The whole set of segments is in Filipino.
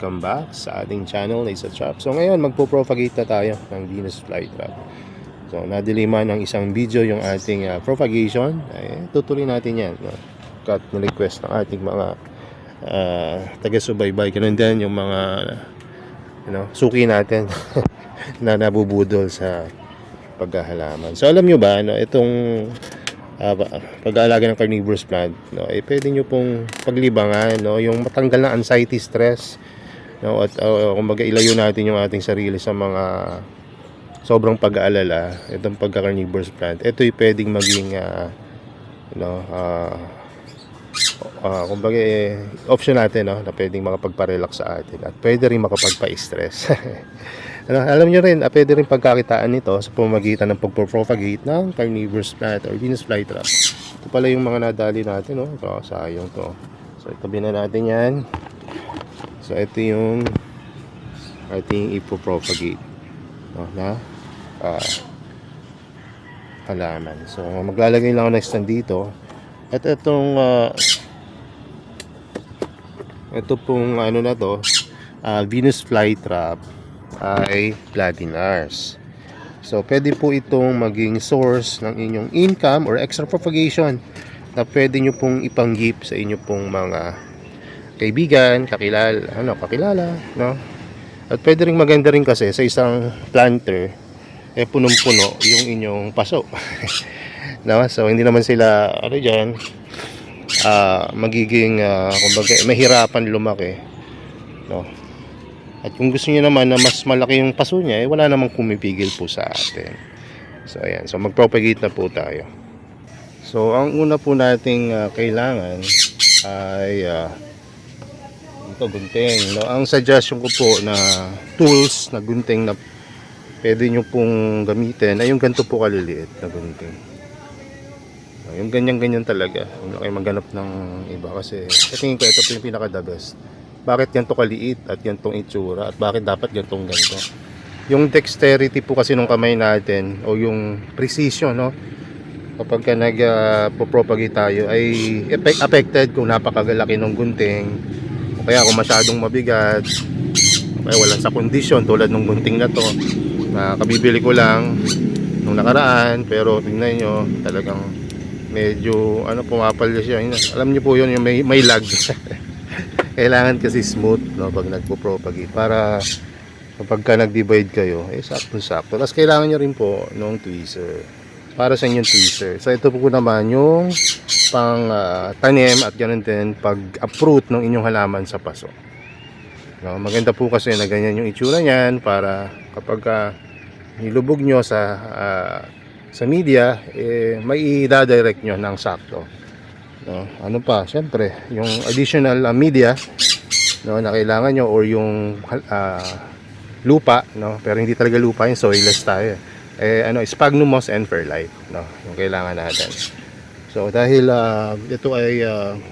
welcome back sa ating channel na Isa Trap. So ngayon magpo-propagate na tayo ng Venus flytrap. So nadiliman ng isang video yung ating propagation. Ay, tutuloy natin yan, no? Cut na request ng ating mga taga-subaybay. Ganun din yung mga suki natin na nabubudol sa paghahalaman. So alam nyo ba, itong pag-aalaga ng carnivorous plant, pwede nyo pong paglibangan, yung matanggal ng anxiety, stress, at kumbaga ilayo natin yung ating sarili sa mga sobrang pag-aalala. Itong pagka-carnivorous plant, ito'y pwedeng maging kumbaga option natin, na pwedeng makapagpa-relax sa atin at pwede rin makapagpa-stress. Alam nyo rin, pwede rin pagkakitaan nito sa pamamagitan ng pagpropagate ng carnivorous plant or Venus flytrap. Ito pala yung mga nadali natin, sayang to. So itabi na natin yan. So ito yung ating ipopropagate na halaman. So maglalagay lang ako ng stand dito. At itong ito pong na to, Venus flytrap ay Platinars. So pwede po itong maging source ng inyong income or extra propagation na pwede nyo pong ipanggip sa inyo pong mga kaibigan, kakilala, no? At pwede ring maganda rin kasi sa isang planter punong-puno yung inyong paso. No? So hindi naman sila magiging kumbaga mahirapan lumaki, no? At kung gusto niyo naman na mas malaki yung paso niya, wala namang kumipigil po sa atin. So ayan, so magpropagate na po tayo. So ang una po nating kailangan ay ito, gunting, no? Ang suggestion ko po na tools na gunting na pwede nyo pong gamitin ay yung ganito po kaliliit na gunting. Yung ganyan-ganyan talaga. Huwag na kayo maghanap ng iba kasi sa tingin ko ito po yung pinaka-the best. Bakit ganito kaliit at ganitong itsura at bakit dapat ganitong ganito? Yung dexterity po kasi ng kamay natin o yung precision, kapag ka nag-propagate tayo ay affected kung napakagalaki ng gunting o kaya kung masyadong mabigat o kaya walang sa kondisyon tulad ng gunting na to na kabibili ko lang nung nakaraan, pero tingnan nyo talagang medyo pumapalya siya. Alam niyo po yun, yung may lag. Kailangan kasi smooth, pag nagpo-propagate para kapag ka nag-divide kayo sakto-sakto. Tapos kailangan nyo rin po ng tweezer para sa inyong tweezer. So ito po naman yung pang tanim at ganun din pag-uproot ng inyong halaman sa paso. Maganda po kasi na ganyan yung itsura niyan para kapag nilubog nyo sa media, may i-direct nyo ng sakto. Ano pa, syempre yung additional media na kailangan nyo or yung lupa, pero hindi talaga lupa, yung soilless tayo. Sphagnum moss and perlite, yung kailangan natin. So dahil ito ay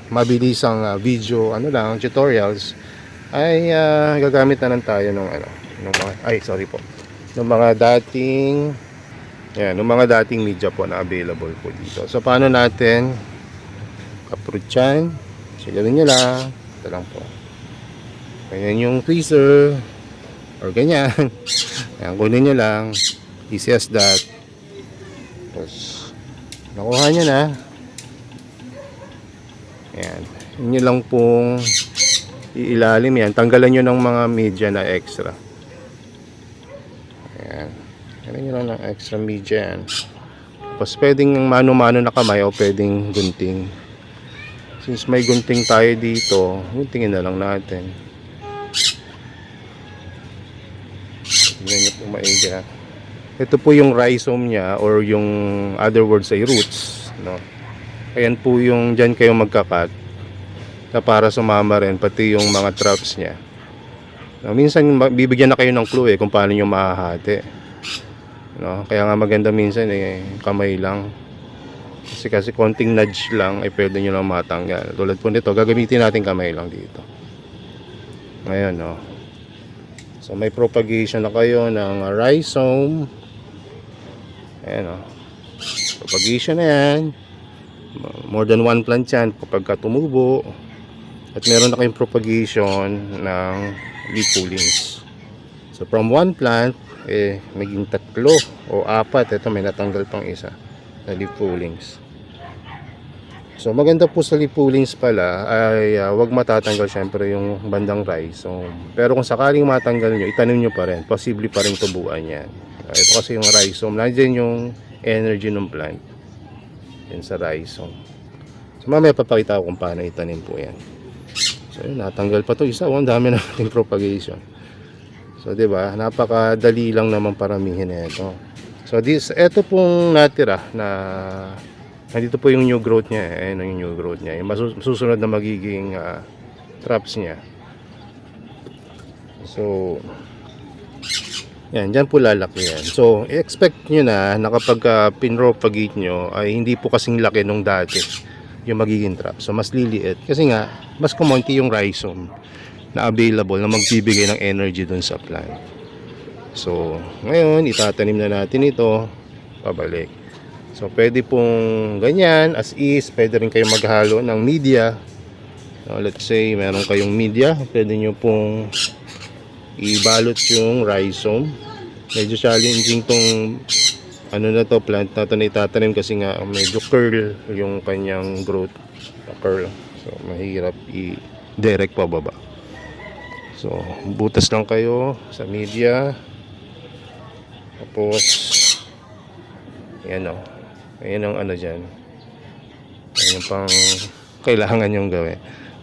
mabilisang video tutorials, ay gagamit na lang tayo ng mga dating media po na available po dito. So paano natin uproot yan? So gawin nyo lang, ito lang po, ganyan yung tweezer or ganyan. Ayan, kunin nyo lang, easy as that. Tapos nakuha nyo na, ayan, yun lang pong iilalim yan, tanggalan nyo ng mga media na extra. Ayan, tanggalan nyo lang ng extra media yan. Tapos pwedeng mano-mano na kamay o pwedeng gunting. Since may gunting tayo dito, guntingin na lang natin. Tignan nyo po maigi. Ito po yung rhizome niya or yung other words ay roots, Ayan po yung dyan kayo magkakat na para sumama rin pati yung mga traps niya. Minsan bibigyan na kayo ng clue kung paano nyo mahahati. Kaya nga maganda minsan kamay lang. Kasi konting nudge lang ay pwede nyo lang matanggal. Tulad po nito, gagamitin natin kamay lang dito. Ngayon, so may propagation na kayo ng rhizome. Ayan, propagation na yan. More than one plant yan kapag tumubo. At meron na kayong propagation ng leaf pullings. So from one plant maging 3 o 4. Ito may natanggal pang isa na leaf pullings. So maganda po sa leaf pullings pala ay wag matatanggal syempre yung bandang rhizome. Pero kung sakaling matanggal nyo, itanim nyo pa rin. Posible pa rin tubuan yan. Ito kasi yung rhizome. Nandiyan yung energy ng plant. Yan sa rhizome. So mamaya papakita ko kung paano itanim po yan. So yun, natanggal pa to isa. Ang dami na nating propagation. So 'di ba? Napakadali lang naman paramihin ito. So ito pong natira na nandito po yung new growth niya. Ayun yung new growth niya. Yung susunod na magiging traps niya. So yan, dyan po lalaki yan. So expect nyo na kapag pinropagate nyo ay hindi po kasing laki nung dati yung magiging trap. So mas liliit. Kasi nga, mas kumonti yung rhizome na available na magbibigay ng energy dun sa plant. So ngayon, itatanim na natin ito pabalik. So pwede pong ganyan as is. Pwede rin kayo maghalo ng media. Let's say meron kayong media, pwede nyo pong ibalot yung rhizome. Medyo challenging tong plant na to na itatanim kasi nga medyo curl yung kanyang growth, curl. So mahirap i-direct pababa. So butas lang kayo sa media. Tapos yan o. Ayan ang dyan. Ayan yung pang kailangan yung gawin.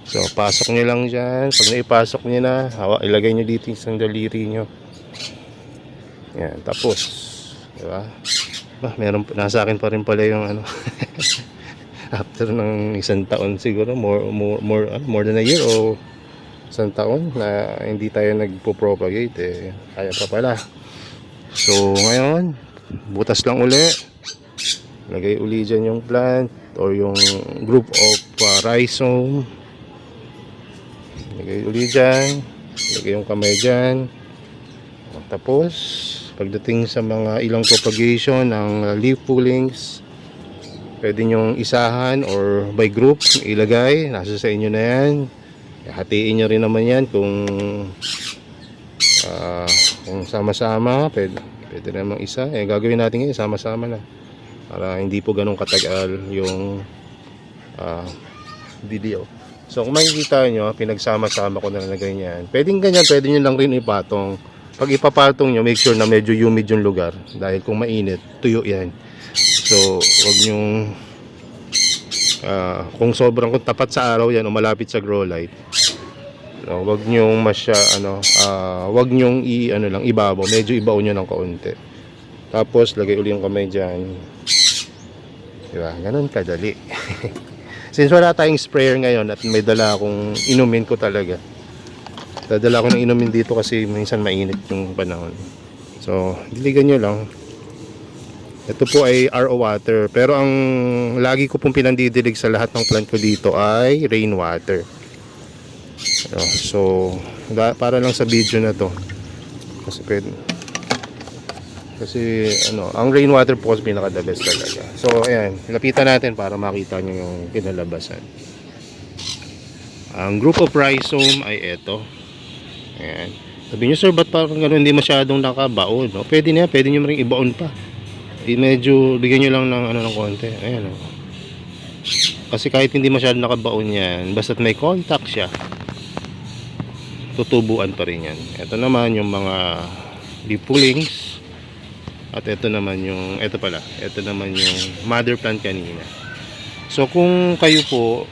So pasok nyo lang dyan. Pag naipasok nyo na, ilagay nyo dito yung isang daliri nyo. Yan. Tapos diba? Nasa akin pa rin pala yung after ng 1 taon siguro, more than a year o 1 taon na hindi tayo nagpo-propagate kaya pa pala. So ngayon, butas lang uli. Lagay uli dyan yung plant or yung group of rhizome. Lagay uli dyan. Lagay yung kamay dyan. Tapos pagdating sa mga ilang propagation ng leaf pullings, pwede nyong isahan or by group ilagay. Nasa sa inyo na yan. Hatiin nyo rin naman yan kung sama-sama. Pwede namang isa. Gagawin natin ngayon sama-sama na para hindi po ganun katagal yung video. So kung makikita nyo, pinagsama-sama ko na ganyan. Pwedeng ganyan, pwede nyo lang rin ipatong. Pag ipapatong nyo, make sure na medyo humid yung lugar. Dahil kung mainit, tuyo yan. So wag nyong kung kung tapat sa araw yan o malapit sa grow light, wag nyong wag nyong ibabaw. Medyo ibaw nyo ng kaunti. Tapos lagay uli yung kamay dyan. Diba? Ganun kadali. Since wala tayong sprayer ngayon at may dala akong inumin ko talaga. Dadala ko ng inumin dito kasi minsan mainit yung panahon. So, diligan nyo lang. Ito po ay RO water. Pero ang lagi ko pong pinandidilig sa lahat ng plant ko dito ay rainwater. So, para lang sa video na to. Kasi ang rainwater po kasi pinaka-the best talaga. So ayan, lapitan natin para makita nyo yung kinalabasan. Ang group of rhizome ay ito. Ayan. Sabi nyo, sir, ba't parang gano'n hindi masyadong nakabaon? No? Pwede na yan, pwede nyo rin ibaon pa. Medyo bigyan nyo lang ng konti. Ayan. Kasi kahit hindi masyadong nakabaon yan, basta't may contact siya, tutubuan pa rin yan. Ito naman yung mga leaf pullings. At ito naman yung mother plant kanina. So kung kayo po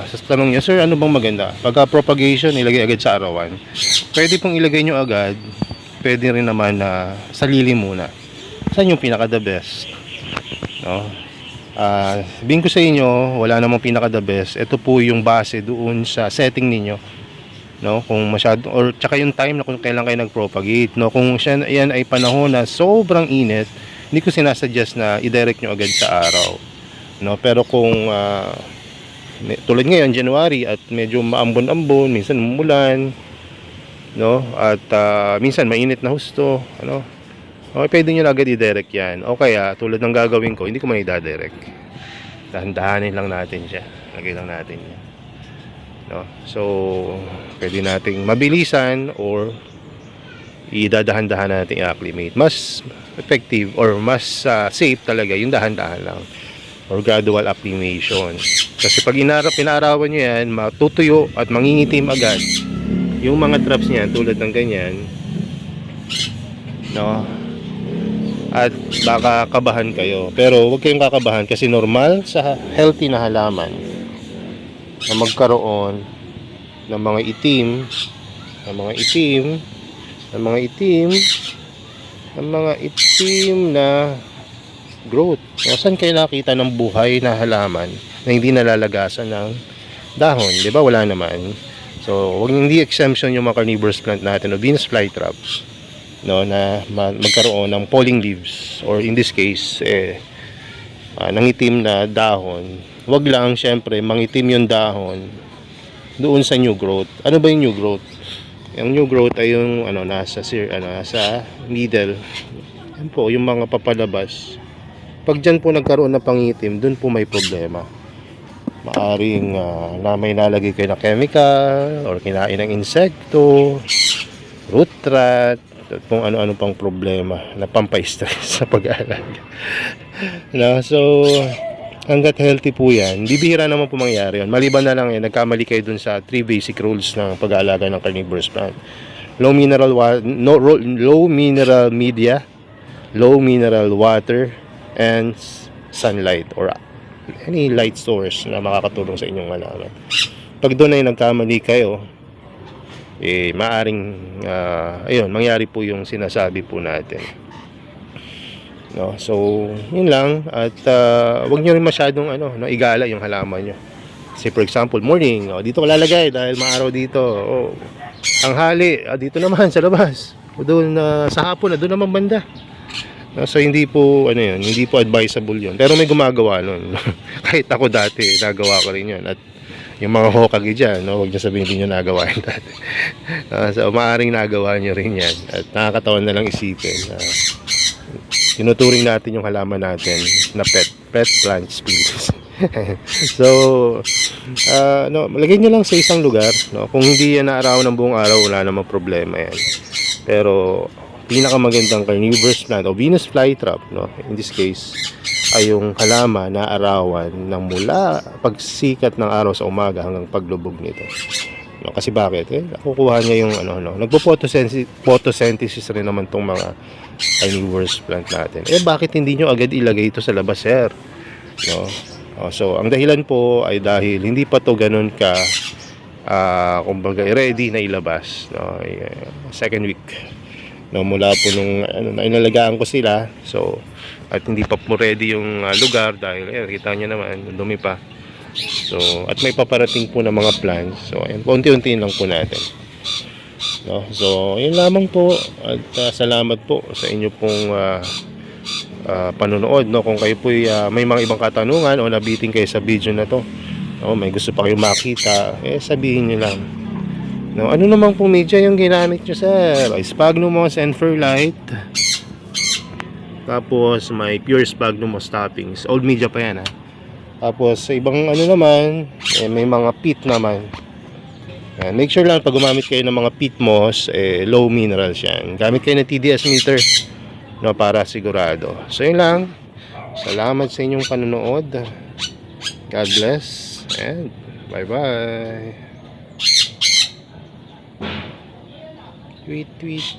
sa tanong niya, sir, ano bang maganda? Pagka propagation, ilagay agad sa arawan. Pwede pong ilagay nyo agad. Pwede rin naman na sa lilim muna. Saan yung pinaka the best? No? Sabihin ko sa inyo, wala namang pinaka the best. Ito po yung base doon sa setting ninyo. No, kung masyado or tsaka yung time na kung kailan kayo nagpropagate, no, kung yan ay panahon na sobrang init, hindi ko sinasuggest na i-direct nyo agad sa araw, no. Pero kung tulad ngayon January at medyo maambon-ambon, minsan umulan, no, at minsan mainit na husto, okay, pwede nyo na agad i-direct yan. O kaya tulad ng gagawin ko, hindi ko man i-direct, dahan-dahanin lang natin siya, lagay lang natin yan. no? So pwede nating mabilisan or idadahan-dahan nating acclimate. Mas effective or mas safe talaga yung dahan-dahan lang or gradual acclimation. Kasi pag pinaarawan nyo yan, matutuyo at mangingitim agad yung mga traps niyan tulad ng ganyan, no? At baka kabahan kayo. Pero huwag kayong kakabahan kasi normal sa healthy na halaman na magkaroon ng mga itim, ng mga itim, ng mga itim, ng mga itim na growth. Saan kayo nakita ng buhay na halaman na hindi nalalagasan ng dahon? Di ba? Wala naman. So, wag hindi exemption yung mga carnivorous plant natin o Venus flytraps, no, na magkaroon ng falling leaves or in this case nangitim na dahon. Wag lang syempre mangitim yung dahon doon sa new growth. Ano ba yung new growth? Yung new growth ay yung nasa nasa middle. Yan po yung mga papalabas. Pag dyan po nagkaroon ng pangitim, doon po may problema. Maaring na may nalagay kayo na chemical or kinain ng insekto, root rot, at kung ano-ano pang problema na pampay-stress sa pag-aalaga. No? So, hanggat healthy po yan, bibihira naman po mangyari yun. Maliban na lang nagkamali kayo dun sa 3 basic rules ng pag-aalaga ng carnivorous plant. Low mineral media, low mineral water, and sunlight or any light source na makakatulong sa inyong halaman. Pag doon ay nagkamali kayo, maaring ayun, mangyari po yung sinasabi po natin, no? So yun lang. At wag niyo rin masyadong igala yung halaman niyo. Say for example, morning, dito ko lalagay dahil maaraw dito. Tanghali, dito naman sa labas. O doon sa hapon, doon naman banda. So hindi po hindi po advisable 'yun. Pero may gumagawa nun. Kahit ako dati, nagawa ko rin 'yun. At yung mga Hokage dyan, huwag niyo sabihin hindi nyo nagawa yun dati. So maaring nagawa nyo rin yan. At nakakatawa na lang isipin na tinuturing natin yung halaman natin na pet plant species. So lagay nyo lang sa isang lugar, no? Kung hindi yan naaraw ng buong araw, wala namang problema yan. Pero pinakamagandang carnivorous plant o Venus flytrap, no, in this case ay yung halaman na arawan ng mula pagsikat ng araw sa umaga hanggang paglubog nito, no? Kasi bakit? Nakukuha niya yung photosynthesis rin naman tong mga carnivorous plant natin. Bakit hindi nyo agad ilagay ito sa labas, sir? No? So ang dahilan po ay dahil hindi pa to ganun ka kumbaga ready na ilabas, no? Second week, no, mula po nung inalagaan ko sila. So at hindi pa po ready yung lugar dahil kita nyo naman dumi pa. So at may paparating po na mga plants. So ayan, unti-untiin lang po natin, no? So yun lamang po. At salamat po sa inyo pong panonood, no? Kung kayo po may mga ibang katanungan o nabiting kayo sa video na to, no, may gusto pa kayong makita, sabihin nyo lang, no? Ano naman pong media yung ginamit nyo, sir? Sphagnumos and Fairlight. Tapos may pure Sphagnumos toppings. Old media pa yan, ha. Tapos sa ibang naman, may mga peat naman. Make sure lang pag gumamit kayo ng mga peat moss, low minerals yan. Gamit kayo ng TDS meter, no, para sigurado. So yun lang. Salamat sa inyong panonood. God bless and bye bye. Tweet tweet.